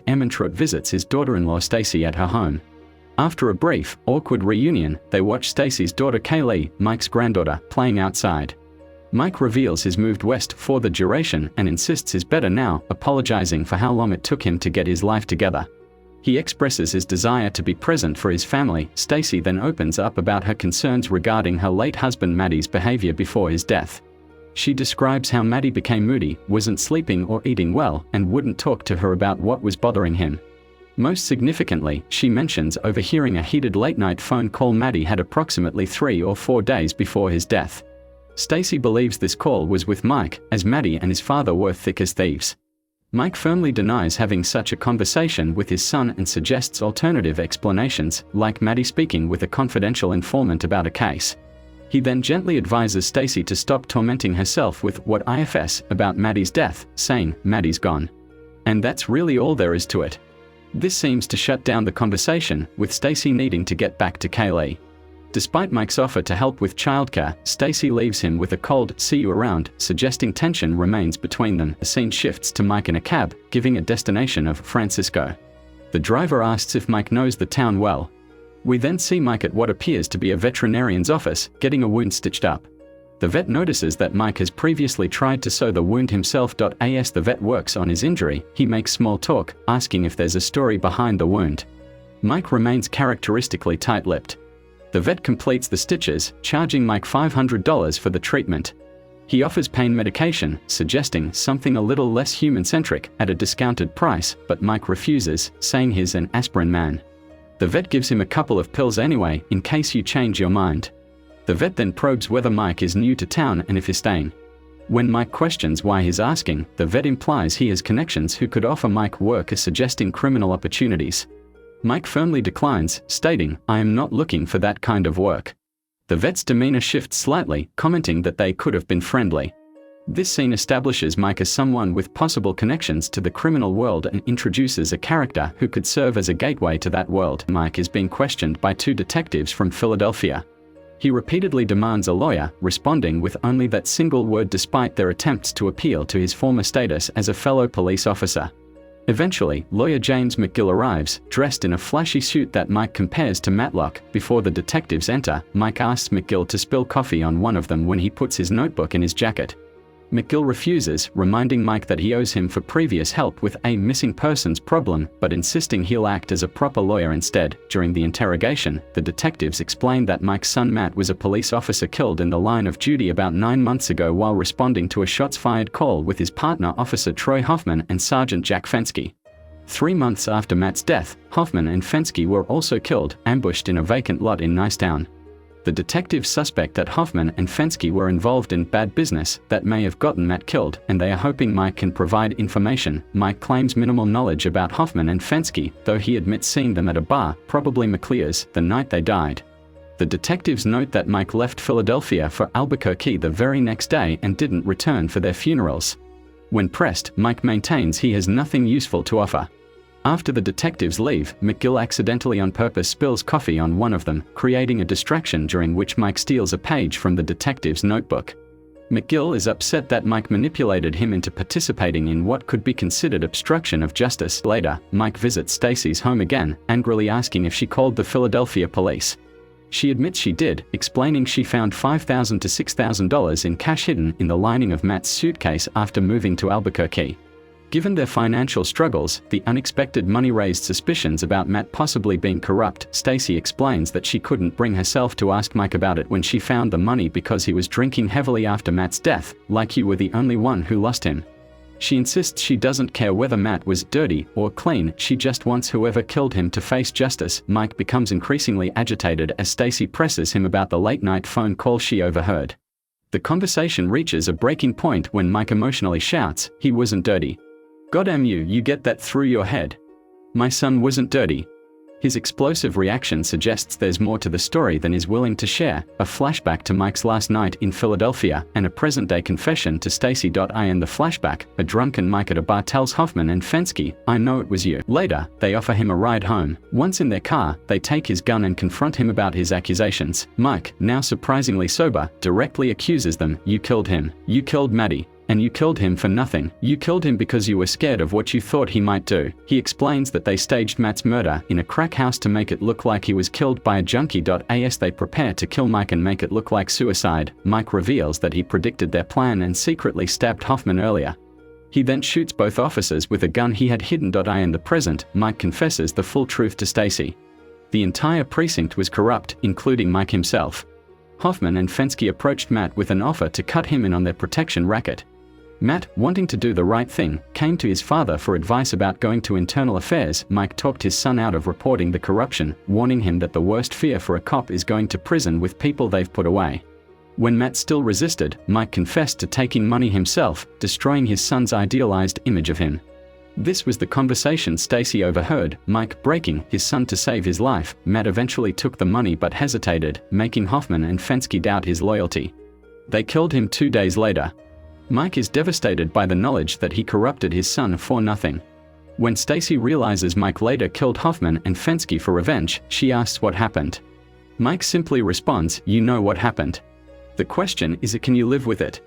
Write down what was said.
Ementrout visits his daughter-in-law Stacy at her home. After a brief, awkward reunion, they watch Stacy's daughter Kaylee, Mike's granddaughter, playing outside. Mike reveals he's moved west for the duration and insists he's better now, apologizing for how long it took him to get his life together. He expresses his desire to be present for his family. Stacy then opens up about her concerns regarding her late husband Maddie's behavior before his death. She describes how Maddie became moody, wasn't sleeping or eating well, and wouldn't talk to her about what was bothering him. Most significantly, she mentions overhearing a heated late-night phone call Maddie had approximately 3 or 4 days before his death. Stacy believes this call was with Mike, as Maddie and his father were thick as thieves. Mike firmly denies having such a conversation with his son and suggests alternative explanations, like Maddie speaking with a confidential informant about a case. He then gently advises Stacy to stop tormenting herself with "what ifs" about Maddie's death, saying, "Maddie's gone. And that's really all there is to it." This seems to shut down the conversation, with Stacy needing to get back to Kaylee. Despite Mike's offer to help with childcare, Stacy leaves him with a cold "see you around," suggesting tension remains between them. The scene shifts to Mike in a cab, giving a destination of Francisco. The driver asks if Mike knows the town well. We then see Mike at what appears to be a veterinarian's office, getting a wound stitched up. The vet notices that Mike has previously tried to sew the wound himself. As the vet works on his injury, he makes small talk, asking if there's a story behind the wound. Mike remains characteristically tight-lipped. The vet completes the stitches, charging Mike $500 for the treatment. He offers pain medication, suggesting something a little less human-centric, at a discounted price, but Mike refuses, saying he's an aspirin man. The vet gives him a couple of pills anyway, in case you change your mind. The vet then probes whether Mike is new to town and if he's staying. When Mike questions why he's asking, the vet implies he has connections who could offer Mike work, suggesting criminal opportunities. Mike firmly declines, stating, "I am not looking for that kind of work." The vet's demeanor shifts slightly, commenting that they could have been friendly. This scene establishes Mike as someone with possible connections to the criminal world and introduces a character who could serve as a gateway to that world. Mike is being questioned by 2 detectives from Philadelphia. He repeatedly demands a lawyer, responding with only that single word despite their attempts to appeal to his former status as a fellow police officer. Eventually, lawyer James McGill arrives, dressed in a flashy suit that Mike compares to Matlock. Before the detectives enter, Mike asks McGill to spill coffee on one of them when he puts his notebook in his jacket. McGill refuses, reminding Mike that he owes him for previous help with a missing persons problem, but insisting he'll act as a proper lawyer instead. During the interrogation, the detectives explain that Mike's son Matt was a police officer killed in the line of duty about 9 months ago while responding to a shots-fired call with his partner Officer Troy Hoffman and Sergeant Jack Fensky. 3 months after Matt's death, Hoffman and Fensky were also killed, ambushed in a vacant lot in Nicetown. The detectives suspect that Hoffman and Fensky were involved in bad business that may have gotten Matt killed, and they are hoping Mike can provide information. Mike claims minimal knowledge about Hoffman and Fensky, though he admits seeing them at a bar, probably McClear's, the night they died. The detectives note that Mike left Philadelphia for Albuquerque the very next day and didn't return for their funerals. When pressed, Mike maintains he has nothing useful to offer. After the detectives leave, McGill accidentally on purpose spills coffee on one of them, creating a distraction during which Mike steals a page from the detective's notebook. McGill is upset that Mike manipulated him into participating in what could be considered obstruction of justice. Later, Mike visits Stacy's home again, angrily asking if she called the Philadelphia police. She admits she did, explaining she found $5,000 to $6,000 in cash hidden in the lining of Matt's suitcase after moving to Albuquerque. Given their financial struggles, the unexpected money raised suspicions about Matt possibly being corrupt. Stacy explains that she couldn't bring herself to ask Mike about it when she found the money because he was drinking heavily after Matt's death, like you were the only one who lost him. She insists she doesn't care whether Matt was dirty or clean, she just wants whoever killed him to face justice. Mike becomes increasingly agitated as Stacy presses him about the late-night phone call she overheard. The conversation reaches a breaking point when Mike emotionally shouts, "He wasn't dirty. Goddamn you get that through your head. My son wasn't dirty." His explosive reaction suggests there's more to the story than he's willing to share, a flashback to Mike's last night in Philadelphia, and a present-day confession to Stacy. In the flashback, a drunken Mike at a bar tells Hoffman and Fensky, "I know it was you." Later, they offer him a ride home. Once in their car, they take his gun and confront him about his accusations. Mike, now surprisingly sober, directly accuses them, "You killed him. You killed Maddie." And you killed him for nothing. You killed him because you were scared of what you thought he might do. He explains that they staged Matt's murder in a crack house to make it look like he was killed by a junkie. As they prepare to kill Mike and make it look like suicide, Mike reveals that he predicted their plan and secretly stabbed Hoffman earlier. He then shoots both officers with a gun he had hidden. In the present, Mike confesses the full truth to Stacy. The entire precinct was corrupt, including Mike himself. Hoffman and Fensky approached Matt with an offer to cut him in on their protection racket. Matt, wanting to do the right thing, came to his father for advice about going to internal affairs. Mike talked his son out of reporting the corruption, warning him that the worst fear for a cop is going to prison with people they've put away. When Matt still resisted, Mike confessed to taking money himself, destroying his son's idealized image of him. This was the conversation Stacy overheard, Mike breaking his son to save his life. Matt eventually took the money but hesitated, making Hoffman and Fensky doubt his loyalty. They killed him 2 days later. Mike is devastated by the knowledge that he corrupted his son for nothing. When Stacy realizes Mike later killed Hoffman and Fensky for revenge, she asks what happened. Mike simply responds, "You know what happened. The question is, can you live with it?"